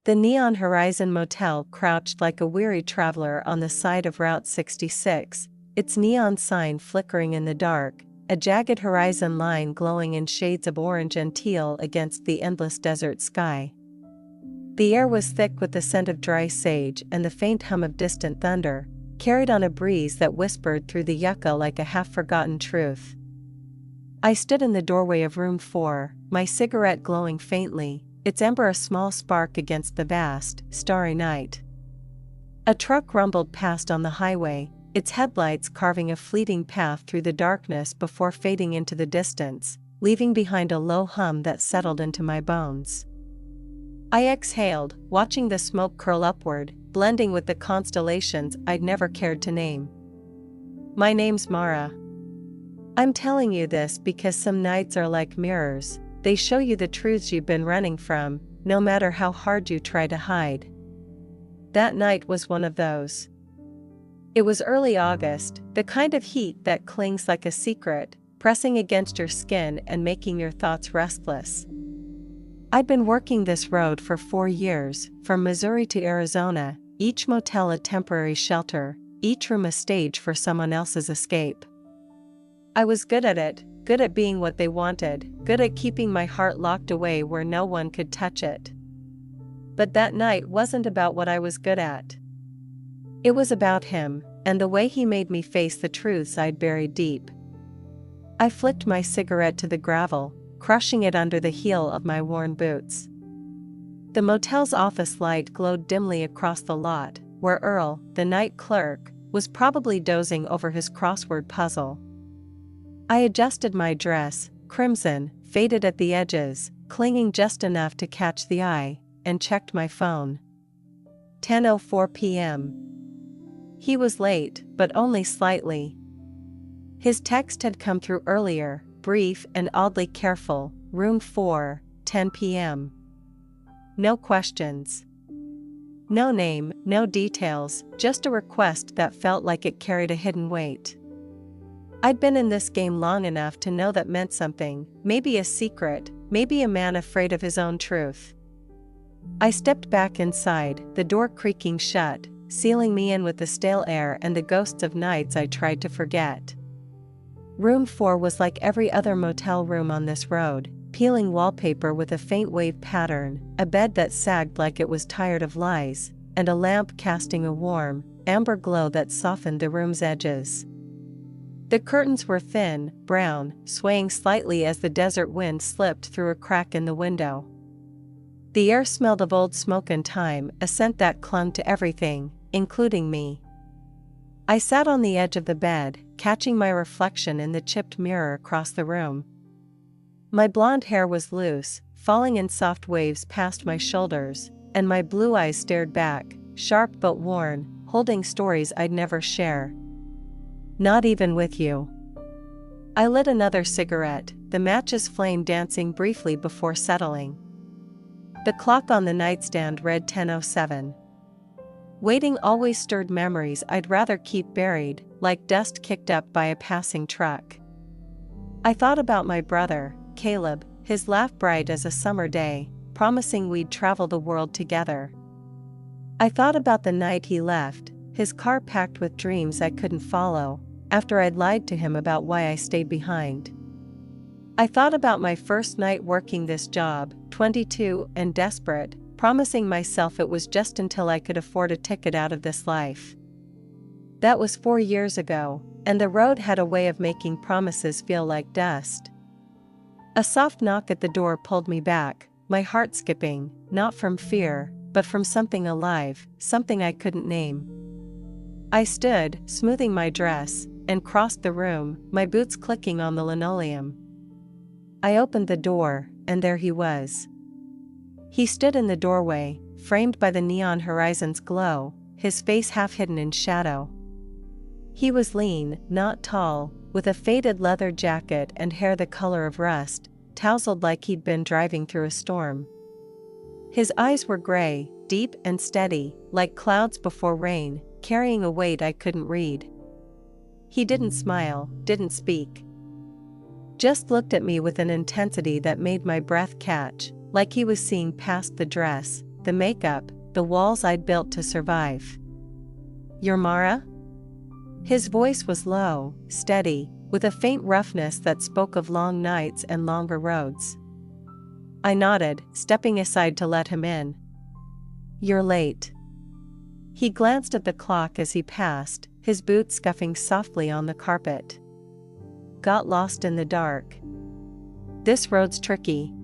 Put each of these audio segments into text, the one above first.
The Neon Horizon Motel crouched like a weary traveler on the side of Route 66, its neon sign flickering in the dark, a jagged horizon line glowing in shades of orange and teal against the endless desert sky. The air was thick with the scent of dry sage and the faint hum of distant thunder, carried on a breeze that whispered through the yucca like a half-forgotten truth. I stood in the doorway of room 4, my cigarette glowing faintly, its ember a small spark against the vast, starry night. A truck rumbled past on the highway, its headlights carving a fleeting path through the darkness before fading into the distance, leaving behind a low hum that settled into my bones. I exhaled, watching the smoke curl upward, blending with the constellations I'd never cared to name. My name's Mara. I'm telling you this because some nights are like mirrors. They show you the truths you've been running from, no matter how hard you try to hide. That night was one of those. It was early August, the kind of heat that clings like a secret, pressing against your skin and making your thoughts restless. I'd been working this road for 4 years, from Missouri to Arizona, each motel a temporary shelter, each room a stage for someone else's escape. I was good at it, good at being what they wanted, good at keeping my heart locked away where no one could touch it. But that night wasn't about what I was good at. It was about him, and the way he made me face the truths I'd buried deep. I flicked my cigarette to the gravel, crushing it under the heel of my worn boots. The motel's office light glowed dimly across the lot, where Earl, the night clerk, was probably dozing over his crossword puzzle. I adjusted my dress, crimson, faded at the edges, clinging just enough to catch the eye, and checked my phone. 10:04 p.m. He was late, but only slightly. His text had come through earlier, brief and oddly careful, room 4, 10 p.m. No questions. No name, no details, just a request that felt like it carried a hidden weight. I'd been in this game long enough to know that meant something, maybe a secret, maybe a man afraid of his own truth. I stepped back inside, the door creaking shut, sealing me in with the stale air and the ghosts of nights I tried to forget. Room 4 was like every other motel room on this road, peeling wallpaper with a faint wave pattern, a bed that sagged like it was tired of lies, and a lamp casting a warm, amber glow that softened the room's edges. The curtains were thin, brown, swaying slightly as the desert wind slipped through a crack in the window. The air smelled of old smoke and time, a scent that clung to everything, including me. I sat on the edge of the bed, catching my reflection in the chipped mirror across the room. My blonde hair was loose, falling in soft waves past my shoulders, and my blue eyes stared back, sharp but worn, holding stories I'd never share. Not even with you. I lit another cigarette, the match's flame dancing briefly before settling. The clock on the nightstand read 10:07. Waiting always stirred memories I'd rather keep buried, like dust kicked up by a passing truck. I thought about my brother, Caleb, his laugh bright as a summer day, promising we'd travel the world together. I thought about the night he left, his car packed with dreams I couldn't follow, after I'd lied to him about why I stayed behind. I thought about my first night working this job, 22 and desperate, promising myself it was just until I could afford a ticket out of this life. That was 4 years ago, and the road had a way of making promises feel like dust. A soft knock at the door pulled me back, my heart skipping, not from fear, but from something alive, something I couldn't name. I stood, smoothing my dress, and crossed the room, my boots clicking on the linoleum. I opened the door, and there he was. He stood in the doorway, framed by the neon horizon's glow, his face half hidden in shadow. He was lean, not tall, with a faded leather jacket and hair the color of rust, tousled like he'd been driving through a storm. His eyes were gray, deep and steady, like clouds before rain, carrying a weight I couldn't read. He didn't smile, didn't speak. Just looked at me with an intensity that made my breath catch, like he was seeing past the dress, the makeup, the walls I'd built to survive. "You're Mara?" His voice was low, steady, with a faint roughness that spoke of long nights and longer roads. I nodded, stepping aside to let him in. "You're late." He glanced at the clock as he passed, his boots scuffing softly on the carpet. "Got lost in the dark. This road's tricky."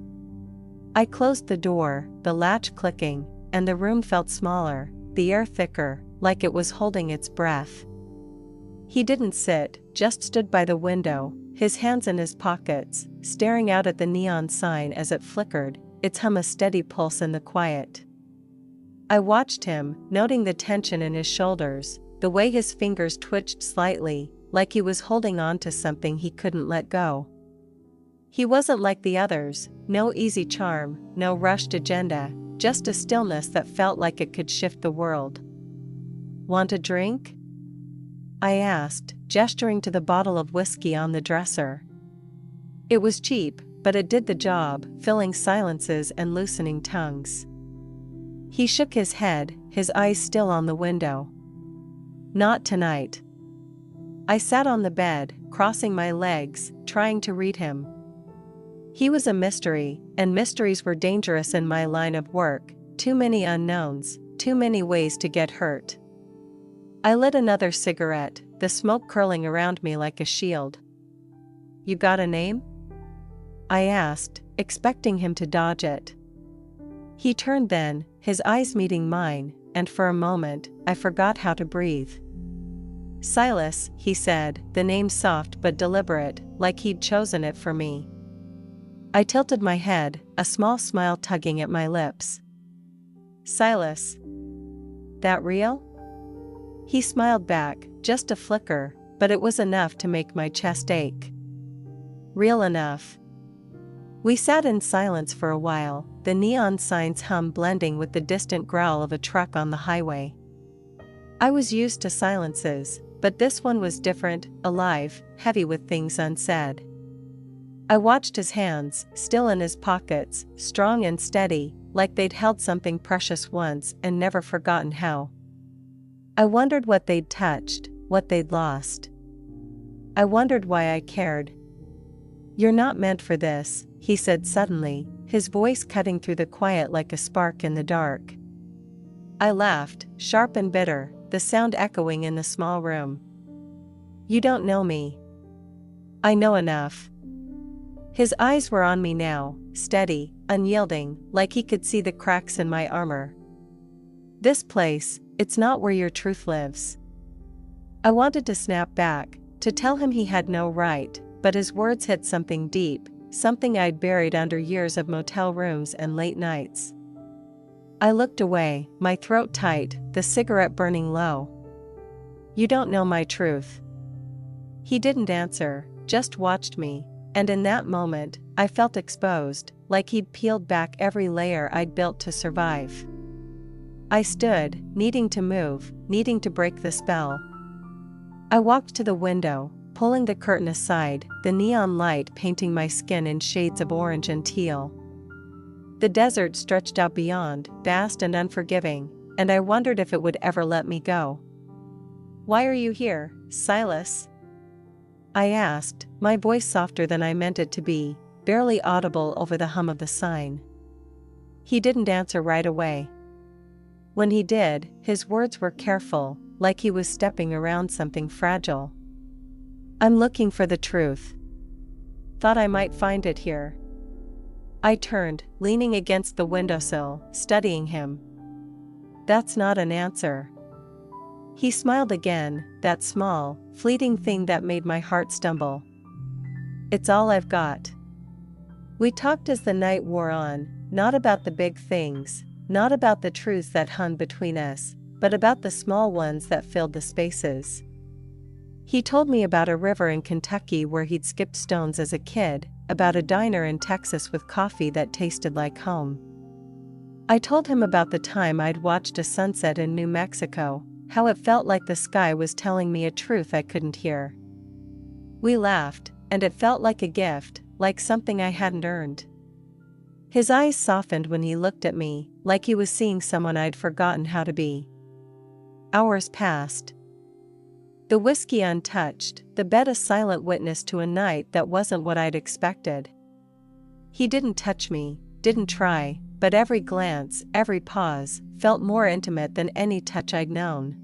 I closed the door, the latch clicking, and the room felt smaller, the air thicker, like it was holding its breath. He didn't sit, just stood by the window, his hands in his pockets, staring out at the neon sign as it flickered, its hum a steady pulse in the quiet. I watched him, noting the tension in his shoulders, the way his fingers twitched slightly, like he was holding on to something he couldn't let go. He wasn't like the others, no easy charm, no rushed agenda, just a stillness that felt like it could shift the world. "Want a drink?" I asked, gesturing to the bottle of whiskey on the dresser. It was cheap, but it did the job, filling silences and loosening tongues. He shook his head, his eyes still on the window. "Not tonight." I sat on the bed, crossing my legs, trying to read him. He was a mystery, and mysteries were dangerous in my line of work, too many unknowns, too many ways to get hurt. I lit another cigarette, the smoke curling around me like a shield. "You got a name?" I asked, expecting him to dodge it. He turned then, his eyes meeting mine, and for a moment, I forgot how to breathe. "Silas," he said, the name soft but deliberate, like he'd chosen it for me. I tilted my head, a small smile tugging at my lips. "Silas. That real?" He smiled back, just a flicker, but it was enough to make my chest ache. "Real enough." We sat in silence for a while, the neon sign's hum blending with the distant growl of a truck on the highway. I was used to silences, but this one was different, alive, heavy with things unsaid. I watched his hands, still in his pockets, strong and steady, like they'd held something precious once and never forgotten how. I wondered what they'd touched, what they'd lost. I wondered why I cared. "You're not meant for this," he said suddenly, his voice cutting through the quiet like a spark in the dark. I laughed, sharp and bitter, the sound echoing in the small room. "You don't know me." "I know enough." His eyes were on me now, steady, unyielding, like he could see the cracks in my armor. "This place, it's not where your truth lives." I wanted to snap back, to tell him he had no right, but his words hit something deep, something I'd buried under years of motel rooms and late nights. I looked away, my throat tight, the cigarette burning low. "You don't know my truth." He didn't answer, just watched me, and in that moment, I felt exposed, like he'd peeled back every layer I'd built to survive. I stood, needing to move, needing to break the spell. I walked to the window, pulling the curtain aside, the neon light painting my skin in shades of orange and teal. The desert stretched out beyond, vast and unforgiving, and I wondered if it would ever let me go. "Why are you here, Silas?" I asked, my voice softer than I meant it to be, barely audible over the hum of the sign. He didn't answer right away. When he did, his words were careful, like he was stepping around something fragile. "I'm looking for the truth. Thought I might find it here." I turned, leaning against the windowsill, studying him. "That's not an answer." He smiled again, that small, fleeting thing that made my heart stumble. "It's all I've got." We talked as the night wore on, not about the big things, not about the truths that hung between us, but about the small ones that filled the spaces. He told me about a river in Kentucky where he'd skipped stones as a kid, about a diner in Texas with coffee that tasted like home. I told him about the time I'd watched a sunset in New Mexico, how it felt like the sky was telling me a truth I couldn't hear. We laughed, and it felt like a gift, like something I hadn't earned. His eyes softened when he looked at me, like he was seeing someone I'd forgotten how to be. Hours passed. The whiskey untouched, the bed a silent witness to a night that wasn't what I'd expected. He didn't touch me, didn't try, but every glance, every pause, felt more intimate than any touch I'd known.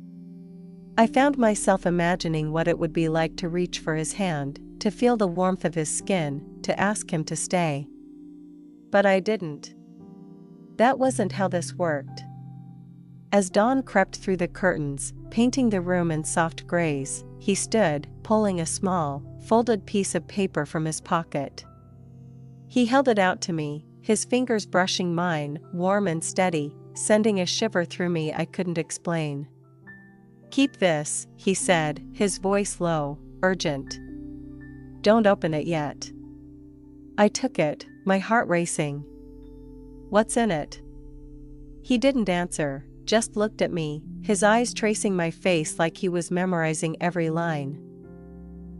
I found myself imagining what it would be like to reach for his hand, to feel the warmth of his skin, to ask him to stay. But I didn't. That wasn't how this worked. As dawn crept through the curtains, painting the room in soft grays, he stood, pulling a small, folded piece of paper from his pocket. He held it out to me, his fingers brushing mine, warm and steady, sending a shiver through me I couldn't explain. "Keep this," he said, his voice low, urgent. "Don't open it yet." I took it, my heart racing. "What's in it?" He didn't answer, just looked at me, his eyes tracing my face like he was memorizing every line.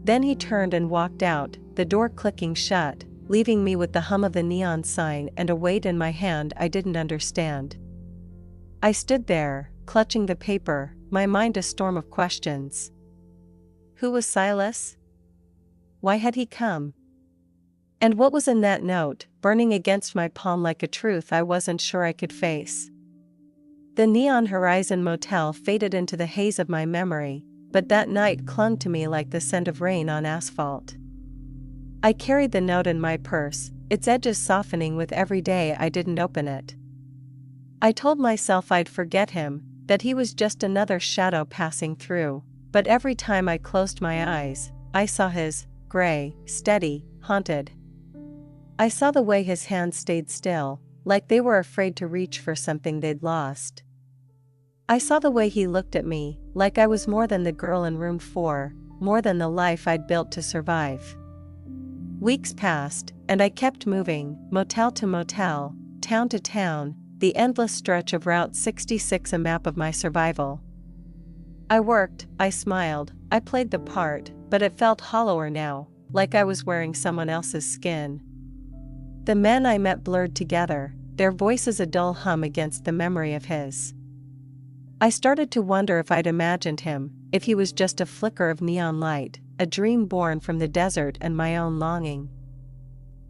Then he turned and walked out, the door clicking shut, leaving me with the hum of the neon sign and a weight in my hand I didn't understand. I stood there, clutching the paper, my mind a storm of questions. Who was Silas? Why had he come? And what was in that note, burning against my palm like a truth I wasn't sure I could face? The Neon Horizon Motel faded into the haze of my memory, but that night clung to me like the scent of rain on asphalt. I carried the note in my purse, its edges softening with every day I didn't open it. I told myself I'd forget him, that he was just another shadow passing through, but every time I closed my eyes, I saw his, gray, steady, haunted. I saw the way his hands stayed still, like they were afraid to reach for something they'd lost. I saw the way he looked at me, like I was more than the girl in room 4, more than the life I'd built to survive. Weeks passed, and I kept moving, motel to motel, town to town, the endless stretch of Route 66 a map of my survival. I worked, I smiled, I played the part, but it felt hollower now, like I was wearing someone else's skin. The men I met blurred together, their voices a dull hum against the memory of his. I started to wonder if I'd imagined him, if he was just a flicker of neon light, a dream born from the desert and my own longing.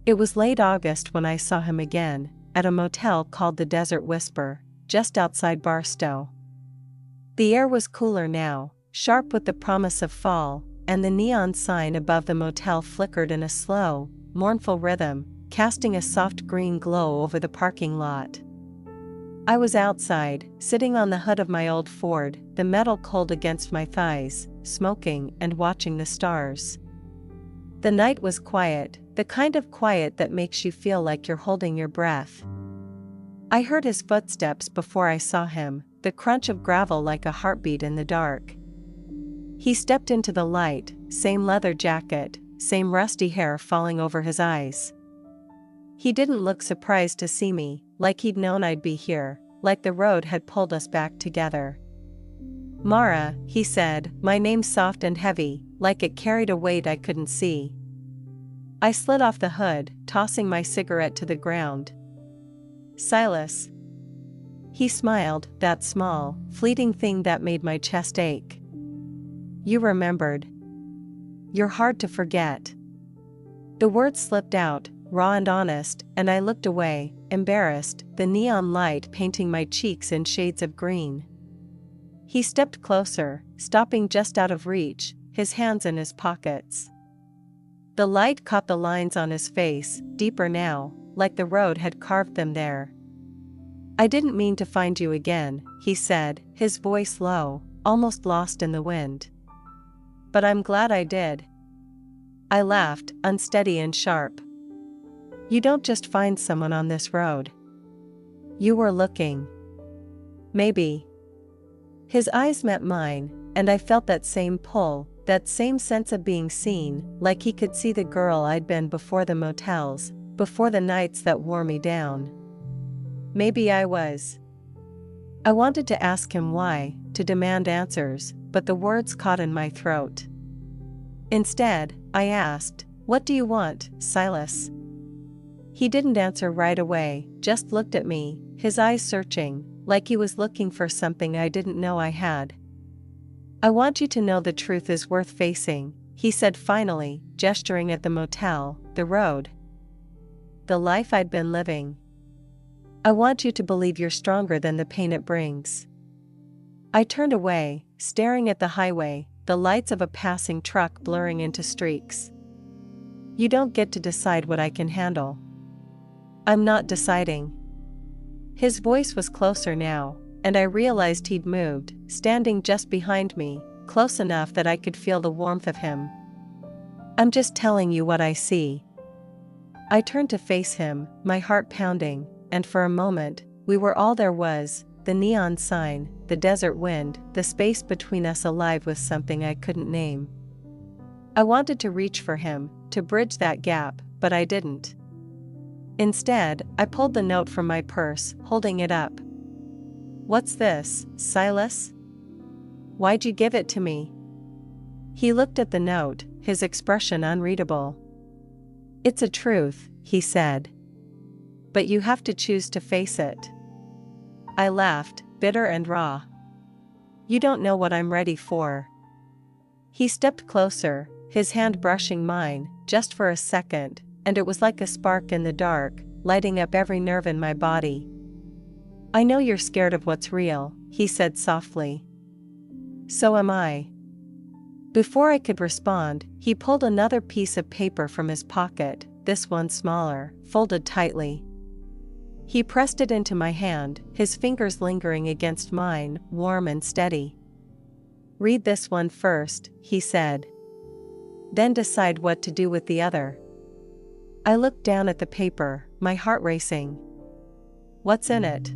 It was late August when I saw him again, at a motel called the Desert Whisper, just outside Barstow. The air was cooler now, sharp with the promise of fall, and the neon sign above the motel flickered in a slow, mournful rhythm, casting a soft green glow over the parking lot. I was outside, sitting on the hood of my old Ford, the metal cold against my thighs, smoking and watching the stars. The night was quiet, the kind of quiet that makes you feel like you're holding your breath. I heard his footsteps before I saw him, the crunch of gravel like a heartbeat in the dark. He stepped into the light, same leather jacket, same rusty hair falling over his eyes. He didn't look surprised to see me, like he'd known I'd be here, like the road had pulled us back together. "Mara," he said, my name soft and heavy, like it carried a weight I couldn't see. I slid off the hood, tossing my cigarette to the ground. "Silas." He smiled, that small, fleeting thing that made my chest ache. "You remembered. You're hard to forget." The words slipped out, raw and honest, and I looked away, embarrassed, the neon light painting my cheeks in shades of green. He stepped closer, stopping just out of reach, his hands in his pockets. The light caught the lines on his face, deeper now, like the road had carved them there. "I didn't mean to find you again," he said, his voice low, almost lost in the wind. "But I'm glad I did." I laughed, unsteady and sharp. "You don't just find someone on this road. You were looking." "Maybe." His eyes met mine, and I felt that same pull, that same sense of being seen, like he could see the girl I'd been before the motels, before the nights that wore me down. Maybe I was. I wanted to ask him why, to demand answers, but the words caught in my throat. Instead, I asked, "What do you want, Silas?" He didn't answer right away, just looked at me, his eyes searching, like he was looking for something I didn't know I had. "I want you to know the truth is worth facing," he said finally, gesturing at the motel, the road, the life I'd been living. "I want you to believe you're stronger than the pain it brings." I turned away, staring at the highway, the lights of a passing truck blurring into streaks. "You don't get to decide what I can handle." "I'm not deciding." His voice was closer now, and I realized he'd moved, standing just behind me, close enough that I could feel the warmth of him. "I'm just telling you what I see." I turned to face him, my heart pounding, and for a moment, we were all there was, the neon sign, the desert wind, the space between us alive with something I couldn't name. I wanted to reach for him, to bridge that gap, but I didn't. Instead, I pulled the note from my purse, holding it up. "What's this, Silas? Why'd you give it to me?" He looked at the note, his expression unreadable. "It's a truth," he said. "But you have to choose to face it." I laughed, bitter and raw. "You don't know what I'm ready for." He stepped closer, his hand brushing mine, just for a second, and it was like a spark in the dark, lighting up every nerve in my body. "I know you're scared of what's real," he said softly. "So am I." Before I could respond, he pulled another piece of paper from his pocket, this one smaller, folded tightly. He pressed it into my hand, his fingers lingering against mine, warm and steady. "Read this one first," he said. "Then decide what to do with the other." I looked down at the paper, my heart racing. "What's in it?"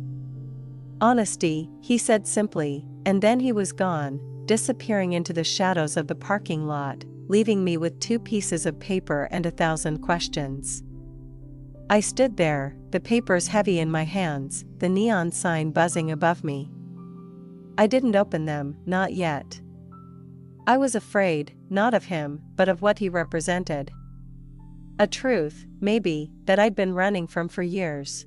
"Honesty," he said simply, and then he was gone, disappearing into the shadows of the parking lot, leaving me with 2 pieces of paper and 1,000 questions. I stood there, the papers heavy in my hands, the neon sign buzzing above me. I didn't open them, not yet. I was afraid, not of him, but of what he represented. A truth, maybe, that I'd been running from for years.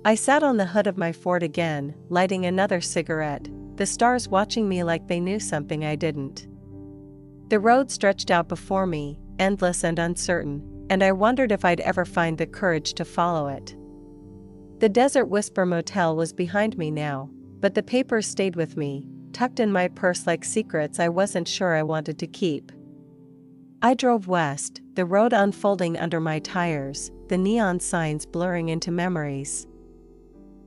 I sat on the hood of my Ford again, lighting another cigarette, the stars watching me like they knew something I didn't. The road stretched out before me, endless and uncertain, and I wondered if I'd ever find the courage to follow it. The Desert Whisper Motel was behind me now, but the papers stayed with me, tucked in my purse like secrets I wasn't sure I wanted to keep. I drove west, the road unfolding under my tires, the neon signs blurring into memories.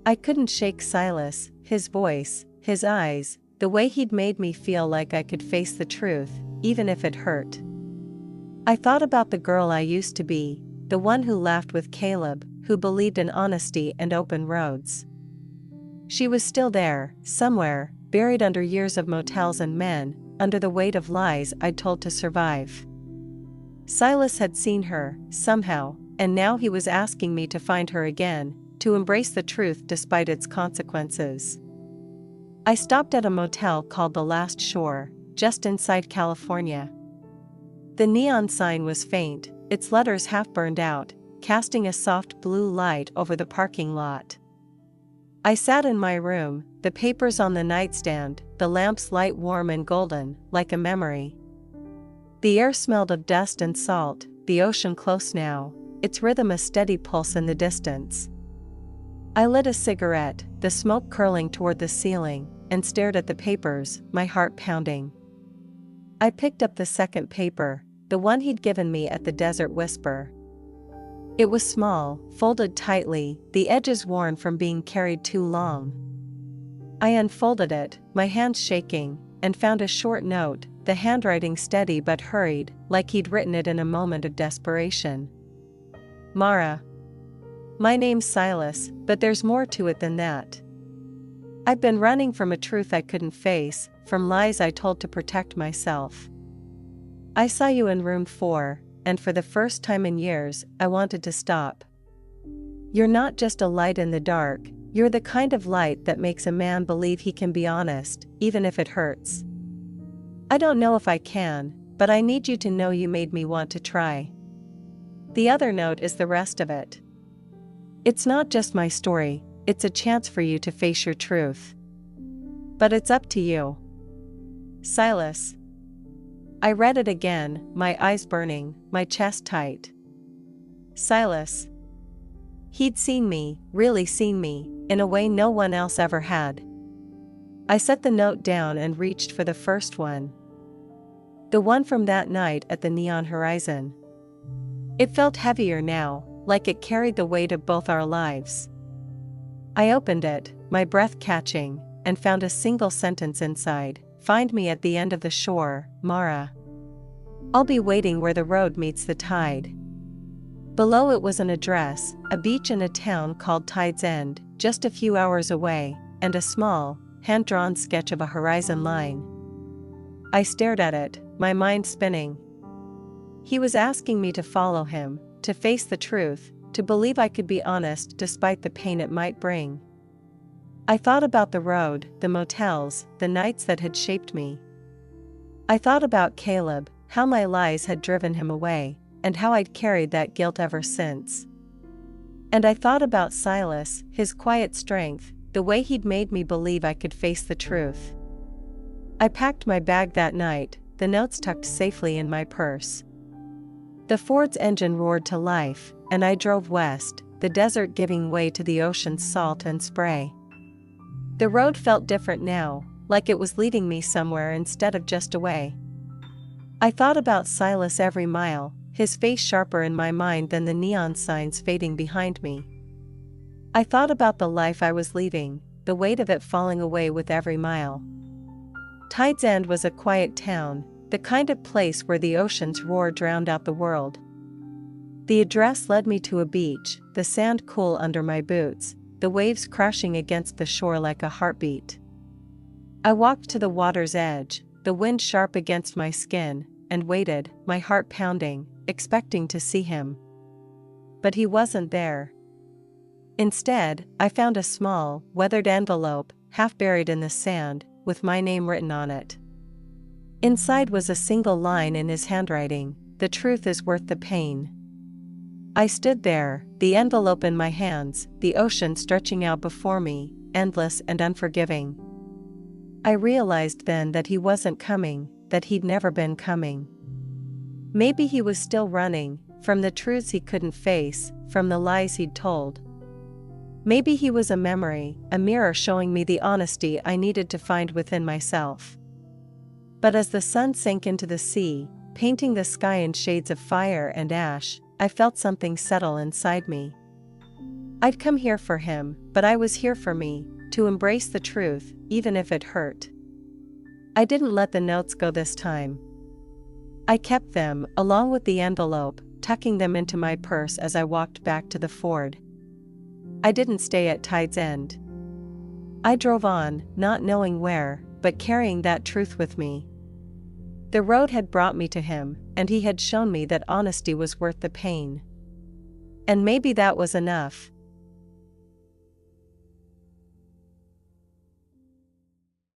I couldn't shake Silas, his voice, his eyes, the way he'd made me feel like I could face the truth, even if it hurt. I thought about the girl I used to be, the one who laughed with Caleb, who believed in honesty and open roads. She was still there, somewhere, buried under years of motels and men, under the weight of lies I'd told to survive. Silas had seen her, somehow, and now he was asking me to find her again, to embrace the truth despite its consequences. I stopped at a motel called The Last Shore, just inside California. The neon sign was faint, its letters half burned out, casting a soft blue light over the parking lot. I sat in my room, the papers on the nightstand, the lamp's light warm and golden, like a memory. The air smelled of dust and salt, the ocean close now, its rhythm a steady pulse in the distance. I lit a cigarette, the smoke curling toward the ceiling, and stared at the papers, my heart pounding. I picked up the second paper, the one he'd given me at the Desert Whisper. It was small, folded tightly, the edges worn from being carried too long. I unfolded it, my hands shaking, and found a short note, the handwriting steady but hurried, like he'd written it in a moment of desperation. "Mara. My name's Silas, but there's more to it than that. I've been running from a truth I couldn't face, from lies I told to protect myself. I saw you in room 4, and for the first time in years, I wanted to stop. You're not just a light in the dark, you're the kind of light that makes a man believe he can be honest, even if it hurts. I don't know if I can, but I need you to know you made me want to try." The other note is the rest of it. It's not just my story, it's a chance for you to face your truth. But it's up to you. Silas. I read it again, my eyes burning, my chest tight. Silas. He'd seen me, really seen me, in a way no one else ever had. I set the note down and reached for the first one. The one from that night at the neon horizon. It felt heavier now, like it carried the weight of both our lives. I opened it, my breath catching, and found a single sentence inside. Find me at the end of the shore, Mara. I'll be waiting where the road meets the tide. Below it was an address, a beach in a town called Tide's End, just a few hours away, and a small, hand-drawn sketch of a horizon line. I stared at it, my mind spinning. He was asking me to follow him, to face the truth, to believe I could be honest despite the pain it might bring. I thought about the road, the motels, the nights that had shaped me. I thought about Caleb, how my lies had driven him away, and how I'd carried that guilt ever since. And I thought about Silas, his quiet strength, the way he'd made me believe I could face the truth. I packed my bag that night, the notes tucked safely in my purse. The Ford's engine roared to life, and I drove west, the desert giving way to the ocean's salt and spray. The road felt different now, like it was leading me somewhere instead of just away. I thought about Silas every mile, his face sharper in my mind than the neon signs fading behind me. I thought about the life I was leaving, the weight of it falling away with every mile. Tide's End was a quiet town, the kind of place where the ocean's roar drowned out the world. The address led me to a beach, the sand cool under my boots, the waves crashing against the shore like a heartbeat. I walked to the water's edge, the wind sharp against my skin, and waited, my heart pounding, expecting to see him. But he wasn't there. Instead, I found a small, weathered envelope, half buried in the sand, with my name written on it. Inside was a single line in his handwriting: "The truth is worth the pain." I stood there, the envelope in my hands, the ocean stretching out before me, endless and unforgiving. I realized then that he wasn't coming, that he'd never been coming. Maybe he was still running, from the truths he couldn't face, from the lies he'd told. Maybe he was a memory, a mirror showing me the honesty I needed to find within myself. But as the sun sank into the sea, painting the sky in shades of fire and ash, I felt something settle inside me. I'd come here for him, but I was here for me, to embrace the truth, even if it hurt. I didn't let the notes go this time. I kept them, along with the envelope, tucking them into my purse as I walked back to the Ford. I didn't stay at Tide's End. I drove on, not knowing where, but carrying that truth with me. The road had brought me to him, and he had shown me that honesty was worth the pain. And maybe that was enough,